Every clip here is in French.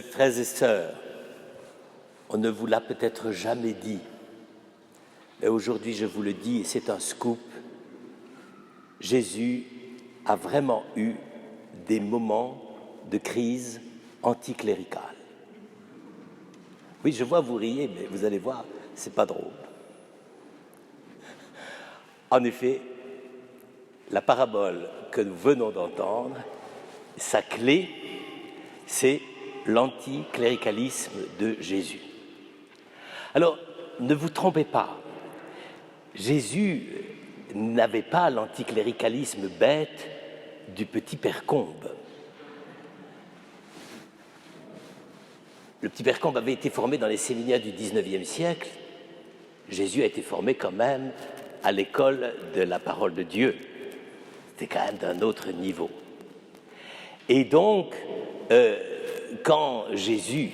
Frères et sœurs, on ne vous l'a peut-être jamais dit, mais aujourd'hui je vous le dis et c'est un scoop. Jésus a vraiment eu des moments de crise anticléricale. Oui, je vois vous riez, mais vous allez voir, c'est pas drôle. En effet, la parabole que nous venons d'entendre, sa clé, c'est l'anticléricalisme de Jésus. Alors, ne vous trompez pas, Jésus n'avait pas l'anticléricalisme bête du petit père Combe. Le petit père Combe avait été formé dans les séminaires du XIXe siècle. Jésus a été formé quand même à l'école de la parole de Dieu. C'était quand même d'un autre niveau. Et donc, quand Jésus,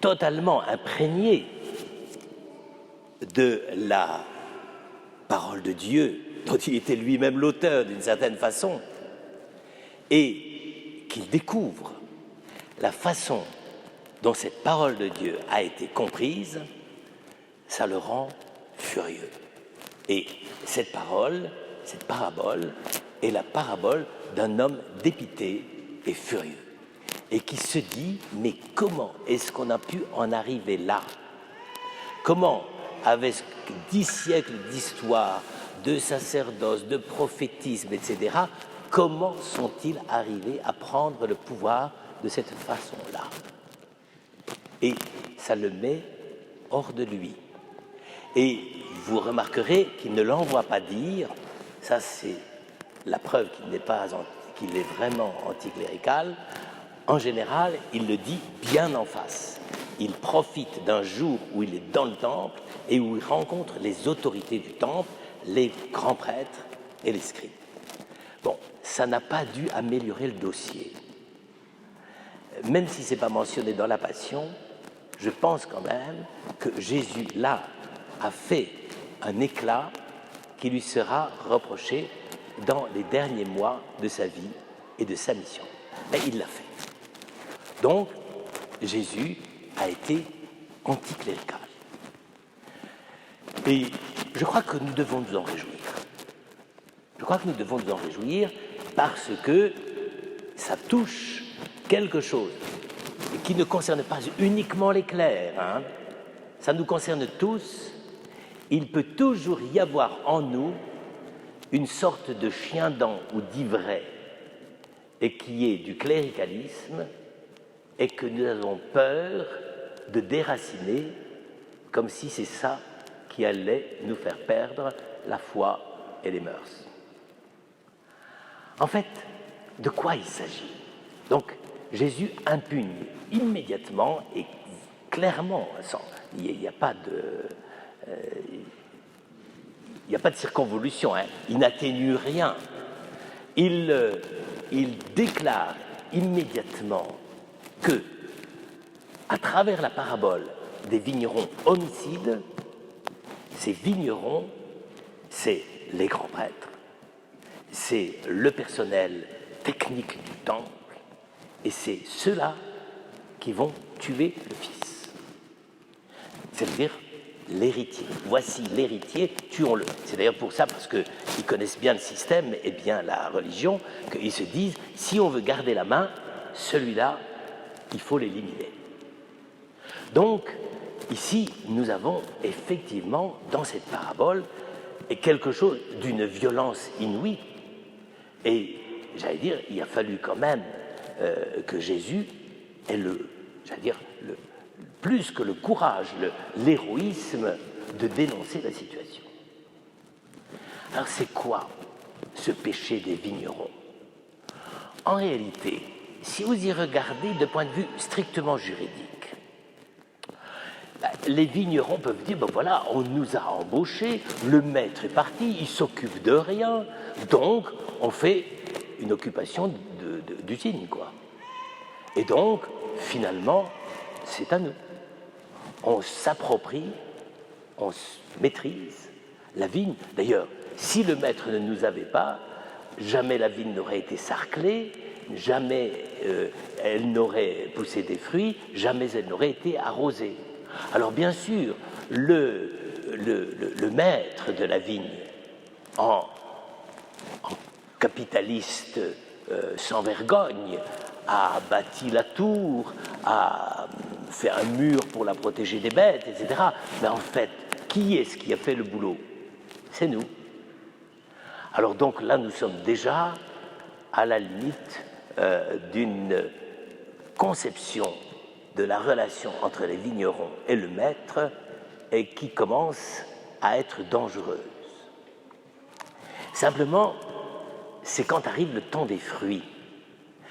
totalement imprégné de la parole de Dieu, dont il était lui-même l'auteur d'une certaine façon, et qu'il découvre la façon dont cette parole de Dieu a été comprise, ça le rend furieux. Et cette parabole est la parabole d'un homme dépité et furieux, et qui se dit, mais comment est-ce qu'on a pu en arriver là? Comment, avec 10 siècles d'histoire, de sacerdoce, de prophétisme, etc., comment sont-ils arrivés à prendre le pouvoir de cette façon-là? Et ça le met hors de lui. Et vous remarquerez qu'il ne l'envoie pas dire, ça c'est la preuve qu'il est vraiment anticlérical. En général, il le dit bien en face. Il profite d'un jour où il est dans le temple et où il rencontre les autorités du temple, les grands prêtres et les scribes. Bon, ça n'a pas dû améliorer le dossier. Même si ce n'est pas mentionné dans la Passion, je pense quand même que Jésus, là, a fait un éclat qui lui sera reproché dans les derniers mois de sa vie et de sa mission. Mais il l'a fait. Donc, Jésus a été anticlérical. Et je crois que nous devons nous en réjouir. Je crois que nous devons nous en réjouir parce que ça touche quelque chose qui ne concerne pas uniquement les clercs, hein. Ça nous concerne tous. Il peut toujours y avoir en nous une sorte de chien-dent ou d'ivraie, et qui est du cléricalisme, et que nous avons peur de déraciner, comme si c'est ça qui allait nous faire perdre la foi et les mœurs. En fait, de quoi il s'agit? Donc, Jésus impugne immédiatement et clairement, il n'y a pas de circonvolution, hein. Il n'atténue rien. Il déclare immédiatement que, à travers la parabole des vignerons homicides, ces vignerons, c'est les grands prêtres, c'est le personnel technique du temple, et c'est ceux-là qui vont tuer le Fils. C'est-à-dire l'héritier. Voici l'héritier, tuons-le. C'est d'ailleurs pour ça, parce qu'ils connaissent bien le système et bien la religion, qu'ils se disent, si on veut garder la main, celui-là, il faut l'éliminer. Donc, ici, nous avons effectivement, dans cette parabole, quelque chose d'une violence inouïe. Et, j'allais dire, il a fallu quand même que Jésus ait plus que le courage, l'héroïsme de dénoncer la situation. Alors c'est quoi ce péché des vignerons? En réalité, si vous y regardez de point de vue strictement juridique, les vignerons peuvent dire, ben voilà, on nous a embauchés, le maître est parti, il s'occupe de rien, donc on fait une occupation d'usine, quoi. Et donc, finalement, c'est à nous. On s'approprie, on maîtrise la vigne. D'ailleurs, si le maître ne nous avait pas, jamais la vigne n'aurait été sarclée, jamais elle n'aurait poussé des fruits, jamais elle n'aurait été arrosée. Alors bien sûr, le maître de la vigne, en capitaliste sans vergogne, a bâti la tour, a fait un mur pour la protéger des bêtes, etc. Mais en fait, qui est-ce qui a fait le boulot? C'est nous. Alors donc là, nous sommes déjà à la limite d'une conception de la relation entre les vignerons et le maître et qui commence à être dangereuse. Simplement, c'est quand arrive le temps des fruits,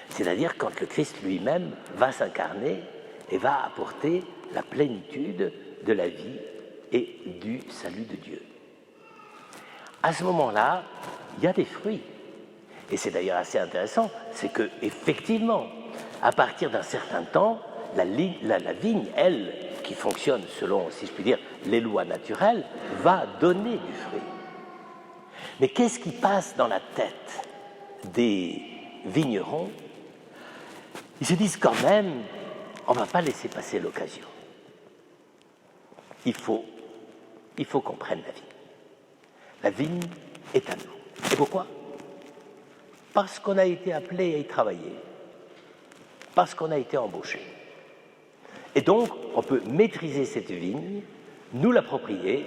c'est-à-dire quand le Christ lui-même va s'incarner et va apporter la plénitude de la vie et du salut de Dieu. À ce moment-là, il y a des fruits. Et c'est d'ailleurs assez intéressant, c'est que effectivement, à partir d'un certain temps, la vigne, elle, qui fonctionne selon, si je puis dire, les lois naturelles, va donner du fruit. Mais qu'est-ce qui passe dans la tête des vignerons? Ils se disent quand même, on ne va pas laisser passer l'occasion. Il faut qu'on prenne la vigne. La vigne est à nous. Et pourquoi? Parce qu'on a été appelé à y travailler, parce qu'on a été embauché. Et donc, on peut maîtriser cette vigne, nous l'approprier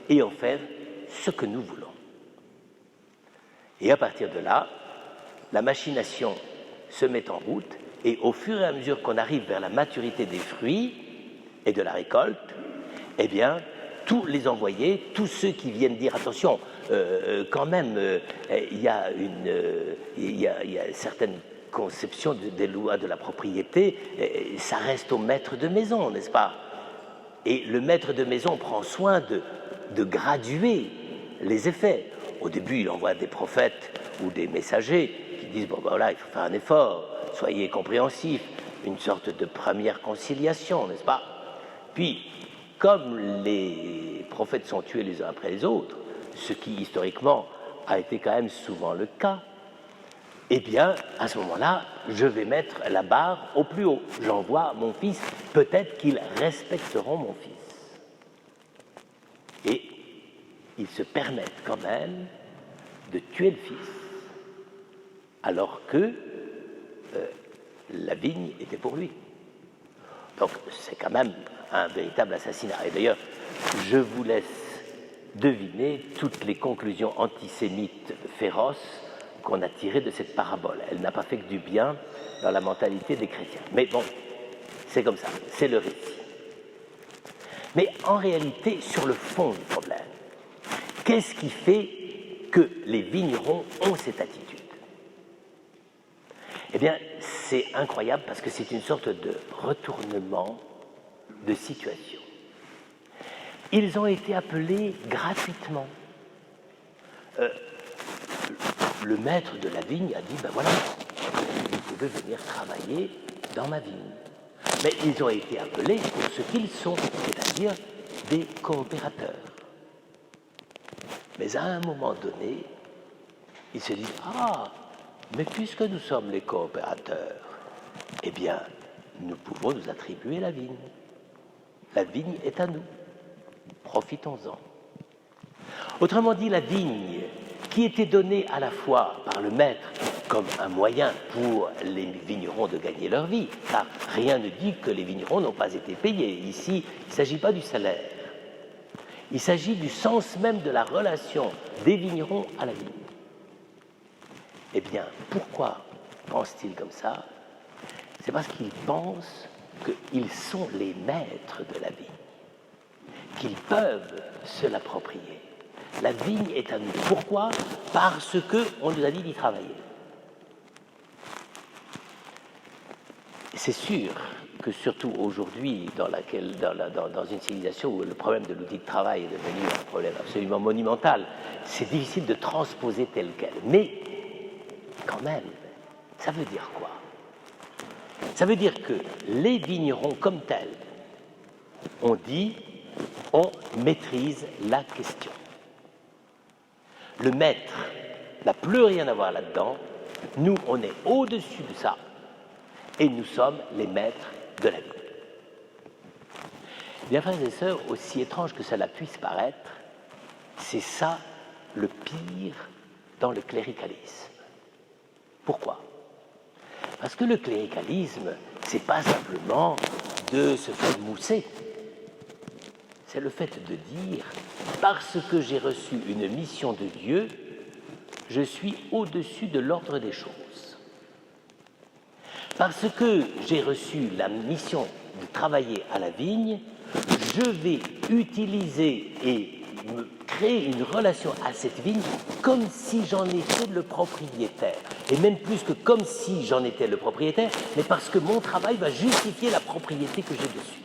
et en faire ce que nous voulons. Et à partir de là, la machination se met en route et au fur et à mesure qu'on arrive vers la maturité des fruits et de la récolte, eh bien, tous les envoyés, tous ceux qui viennent dire attention, quand même, il y a certaines conceptions des lois de la propriété, ça reste au maître de maison, n'est-ce pas? Et le maître de maison prend soin de graduer les effets. Au début, il envoie des prophètes ou des messagers qui disent bon ben voilà, il faut faire un effort, soyez compréhensifs, une sorte de première conciliation, n'est-ce pas? Puis, comme les prophètes sont tués les uns après les autres, ce qui historiquement a été quand même souvent le cas, eh bien, à ce moment-là, je vais mettre la barre au plus haut. J'envoie mon fils, peut-être qu'ils respecteront mon fils. Et ils se permettent quand même de tuer le fils, alors que la vigne était pour lui. Donc, c'est quand même un véritable assassinat. Et d'ailleurs, je vous laisse deviner toutes les conclusions antisémites féroces qu'on a tirées de cette parabole. Elle n'a pas fait que du bien dans la mentalité des chrétiens. Mais bon, c'est comme ça, c'est le récit. Mais en réalité, sur le fond du problème, qu'est-ce qui fait que les vignerons ont cette attitude? Eh bien, c'est incroyable parce que c'est une sorte de retournement de situation. Ils ont été appelés gratuitement. Le maître de la vigne a dit, ben voilà, vous pouvez venir travailler dans ma vigne. Mais ils ont été appelés pour ce qu'ils sont, c'est-à-dire des coopérateurs. Mais à un moment donné, ils se disent, ah, mais puisque nous sommes les coopérateurs, eh bien, nous pouvons nous attribuer la vigne. La vigne est à nous. Profitons-en. Autrement dit, la vigne, qui était donnée à la fois par le maître comme un moyen pour les vignerons de gagner leur vie, car rien ne dit que les vignerons n'ont pas été payés. Ici, il ne s'agit pas du salaire. Il s'agit du sens même de la relation des vignerons à la vigne. Eh bien, pourquoi pensent-ils comme ça? C'est parce qu'ils pensent qu'ils sont les maîtres de la vigne, qu'ils peuvent se l'approprier. La vigne est à nous. Pourquoi? Parce qu'on nous a dit d'y travailler. C'est sûr que surtout aujourd'hui, dans une civilisation où le problème de l'outil de travail est devenu un problème absolument monumental, c'est difficile de transposer tel quel. Mais quand même, ça veut dire quoi? Ça veut dire que les vignerons comme tels ont dit, on maîtrise la question. Le maître n'a plus rien à voir là-dedans, nous on est au-dessus de ça, et nous sommes les maîtres de la vie. Bien, frères et sœurs, aussi étrange que cela puisse paraître, c'est ça le pire dans le cléricalisme. Pourquoi? Parce que le cléricalisme, c'est pas simplement de se faire mousser. C'est le fait de dire, parce que j'ai reçu une mission de Dieu, je suis au-dessus de l'ordre des choses. Parce que j'ai reçu la mission de travailler à la vigne, je vais utiliser et me créer une relation à cette vigne comme si j'en étais le propriétaire. Et même plus que comme si j'en étais le propriétaire, mais parce que mon travail va justifier la propriété que j'ai dessus.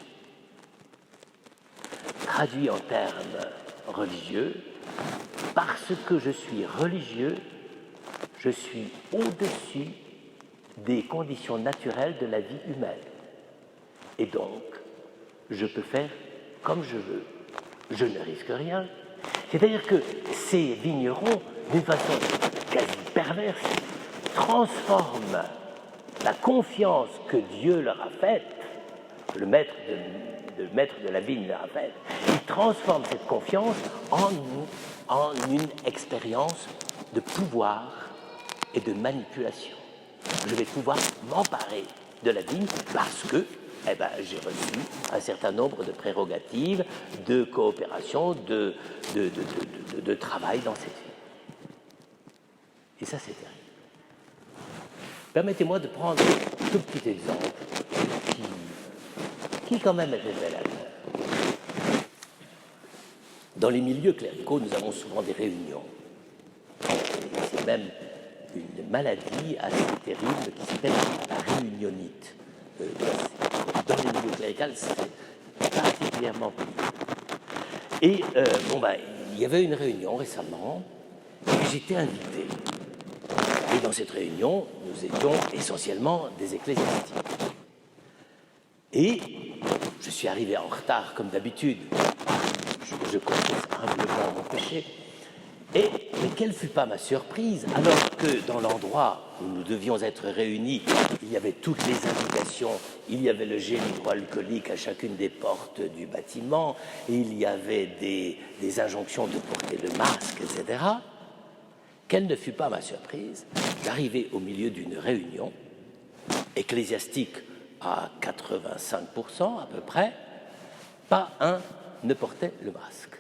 Traduit en termes religieux, parce que je suis religieux, je suis au-dessus des conditions naturelles de la vie humaine. Et donc, je peux faire comme je veux. Je ne risque rien. C'est-à-dire que ces vignerons, d'une façon quasi perverse, transforment la confiance que Dieu leur a faite, le maître de la vigne leur a faite, ils transforment cette confiance en une expérience de pouvoir et de manipulation. Je vais pouvoir m'emparer de la vigne parce que j'ai reçu un certain nombre de prérogatives, de coopération, de travail dans cette vie. Et ça, c'est terrible. Permettez-moi de prendre un tout petit exemple qui quand même est révélateur. Dans les milieux cléricaux, nous avons souvent des réunions. C'est même une maladie assez terrible qui s'appelle la réunionite. Dans les milieux cléricaux, c'est particulièrement connu. Et il y avait une réunion récemment, et j'étais invité. Et dans cette réunion, nous étions essentiellement des ecclésiastiques. Et je suis arrivé en retard, comme d'habitude. Je confesse humblement mon péché. Mais quelle fut pas ma surprise, alors que dans l'endroit où nous devions être réunis, il y avait toutes les indications, il y avait le gel hydroalcoolique à chacune des portes du bâtiment, il y avait des injonctions de porter le masque, etc. Quelle ne fut pas ma surprise d'arriver au milieu d'une réunion ecclésiastique à 85% à peu près, pas un ne portait le masque.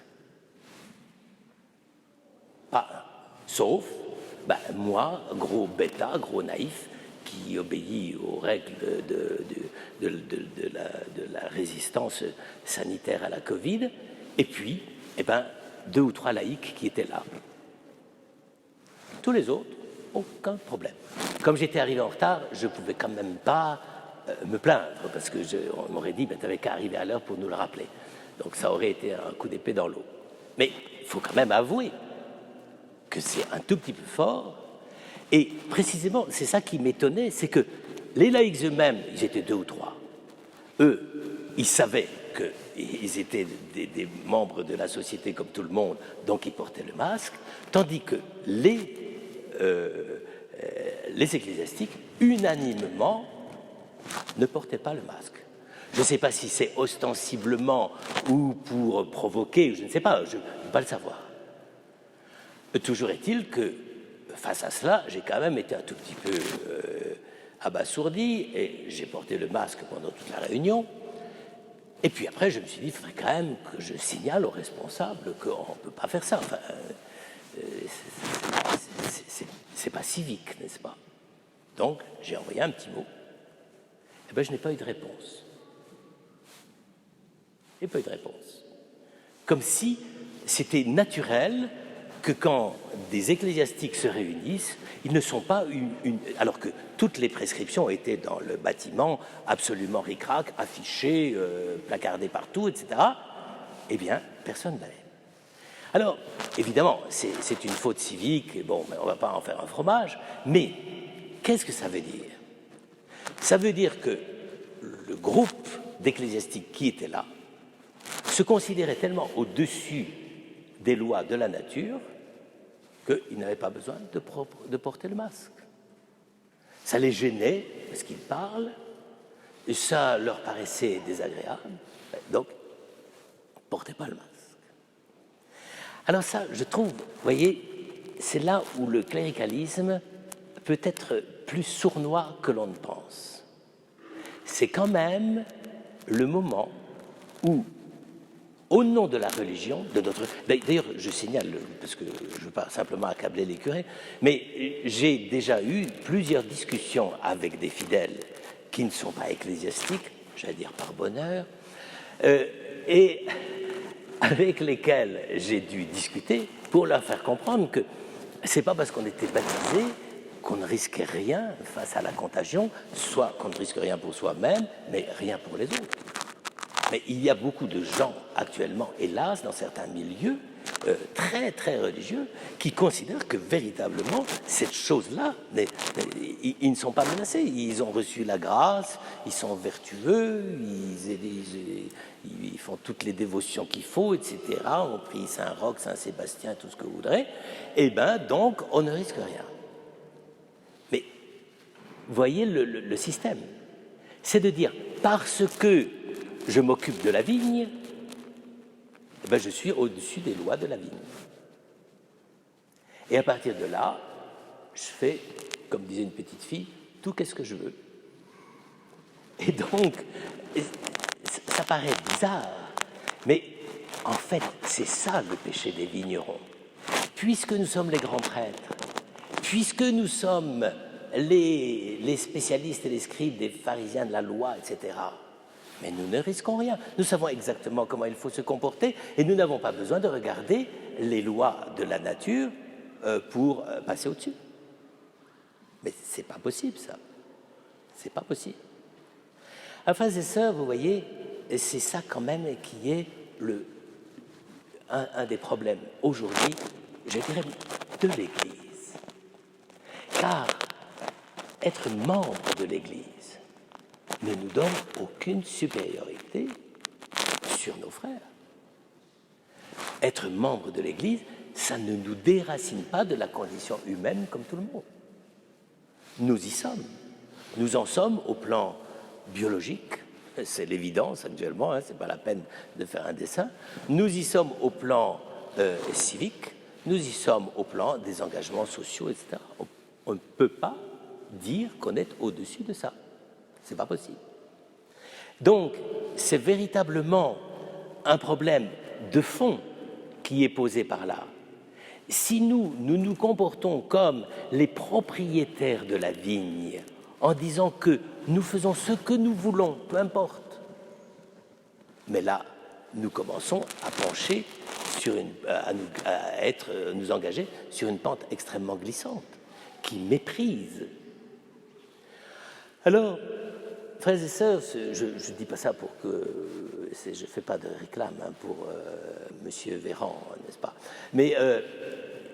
Pas un. Sauf moi, gros bêta, gros naïf, qui obéit aux règles de la résistance sanitaire à la Covid, et puis 2 ou 3 laïcs qui étaient là. Tous les autres, aucun problème. Comme j'étais arrivé en retard, je ne pouvais quand même pas me plaindre, parce qu'on m'aurait dit, tu n'avais qu'à arriver à l'heure pour nous le rappeler. Donc ça aurait été un coup d'épée dans l'eau. Mais il faut quand même avouer que c'est un tout petit peu fort. Et précisément, c'est ça qui m'étonnait, c'est que les laïcs eux-mêmes, ils étaient 2 ou 3. Eux, ils savaient qu'ils étaient des membres de la société comme tout le monde, donc ils portaient le masque, tandis que les ecclésiastiques, unanimement, ne portaient pas le masque. Je ne sais pas si c'est ostensiblement ou pour provoquer, je ne sais pas, je ne peux pas le savoir. Toujours est-il que, face à cela, j'ai quand même été un tout petit peu abasourdi et j'ai porté le masque pendant toute la réunion. Et puis après, je me suis dit, il faudrait quand même que je signale aux responsables qu'on ne peut pas faire ça. Enfin, c'est pas civique, n'est-ce pas? Donc, j'ai envoyé un petit mot. Et je n'ai pas eu de réponse. Je n'ai pas eu de réponse. Comme si c'était naturel que quand des ecclésiastiques se réunissent, ils ne sont pas alors que toutes les prescriptions étaient dans le bâtiment, absolument ric-rac, affichées, placardées partout, etc. Eh bien, personne n'allait. Alors, évidemment, c'est une faute civique, et on ne va pas en faire un fromage, mais qu'est-ce que ça veut dire? Ça veut dire que le groupe d'ecclésiastiques qui était là se considérait tellement au-dessus des lois de la nature qu'il n'avait pas besoin de porter le masque. Ça les gênait parce qu'ils parlent, et ça leur paraissait désagréable, donc ils ne portaient pas le masque. Alors ça, je trouve, vous voyez, c'est là où le cléricalisme peut être plus sournois que l'on ne pense. C'est quand même le moment où, au nom de la religion, de notre... D'ailleurs, je signale, parce que je ne veux pas simplement accabler les curés, mais j'ai déjà eu plusieurs discussions avec des fidèles qui ne sont pas ecclésiastiques, j'allais dire par bonheur, et avec lesquels j'ai dû discuter pour leur faire comprendre que ce n'est pas parce qu'on était baptisé qu'on ne risquait rien face à la contagion, soit qu'on ne risque rien pour soi-même, mais rien pour les autres. Mais il y a beaucoup de gens actuellement, hélas, dans certains milieux très très religieux, qui considèrent que véritablement cette chose-là, ils ne sont pas menacés. Ils ont reçu la grâce, ils sont vertueux, ils font toutes les dévotions qu'il faut, etc. On prie Saint-Roch, Saint-Sébastien, tout ce que vous voudrez. Et bien, donc, on ne risque rien. Mais voyez le système. C'est de dire, parce que je m'occupe de la vigne, eh bien, je suis au-dessus des lois de la vigne. Et à partir de là, je fais, comme disait une petite fille, tout qu'est-ce que je veux. Et donc, ça paraît bizarre, mais en fait, c'est ça le péché des vignerons. Puisque nous sommes les grands prêtres, puisque nous sommes les spécialistes et les scribes des pharisiens de la loi, etc., mais nous ne risquons rien. Nous savons exactement comment il faut se comporter et nous n'avons pas besoin de regarder les lois de la nature pour passer au-dessus. Mais ce n'est pas possible, ça. C'est pas possible. Alors, frères et sœurs, vous voyez, c'est ça quand même qui est un des problèmes aujourd'hui, je dirais, de l'Église. Car être membre de l'Église ne nous donne aucune supériorité sur nos frères. Être membre de l'Église, ça ne nous déracine pas de la condition humaine comme tout le monde. Nous y sommes. Nous en sommes au plan biologique, c'est l'évidence actuellement, ce n'est pas la peine de faire un dessin. Nous y sommes au plan civique, nous y sommes au plan des engagements sociaux, etc. On ne peut pas dire qu'on est au-dessus de ça. Ce n'est pas possible. Donc, c'est véritablement un problème de fond qui est posé par là. Si nous nous comportons comme les propriétaires de la vigne, en disant que nous faisons ce que nous voulons, peu importe, mais là, nous commençons à pencher sur nous engager sur une pente extrêmement glissante, qui méprise. Alors, frères et sœurs, je ne dis pas ça pour que... je ne fais pas de réclame pour Monsieur Véran, n'est-ce pas? Mais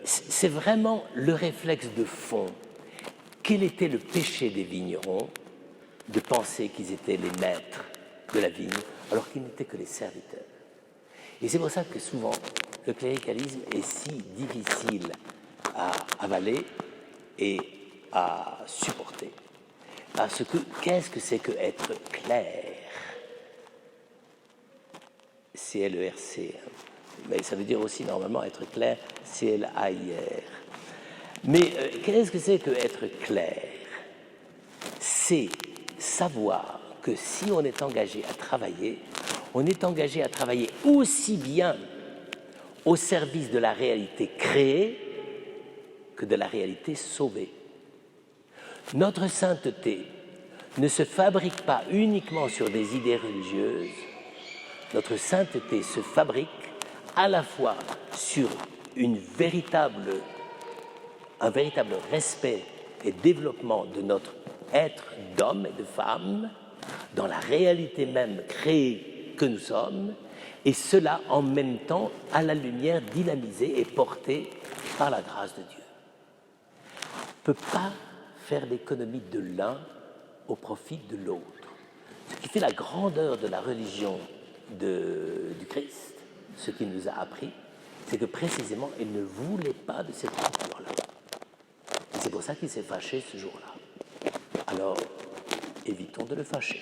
c'est vraiment le réflexe de fond. Quel était le péché des vignerons de penser qu'ils étaient les maîtres de la vigne, alors qu'ils n'étaient que les serviteurs? Et c'est pour ça que souvent, le cléricalisme est si difficile à avaler et à supporter. Parce que, qu'est-ce que c'est que être clerc? C-L-E-R-C. Mais ça veut dire aussi normalement être clerc, C-L-A-I-R. Mais qu'est-ce que c'est que être clerc? C'est savoir que si on est engagé à travailler, on est engagé à travailler aussi bien au service de la réalité créée que de la réalité sauvée. Notre sainteté ne se fabrique pas uniquement sur des idées religieuses, notre sainteté se fabrique à la fois sur un véritable respect et développement de notre être d'homme et de femme, dans la réalité même créée que nous sommes, et cela en même temps à la lumière dynamisée et portée par la grâce de Dieu. On ne peut pas faire l'économie de l'un au profit de l'autre. Ce qui fait la grandeur de la religion du Christ, ce qu'il nous a appris, c'est que précisément, il ne voulait pas de cette culture-là. Et c'est pour ça qu'il s'est fâché ce jour-là. Alors, évitons de le fâcher.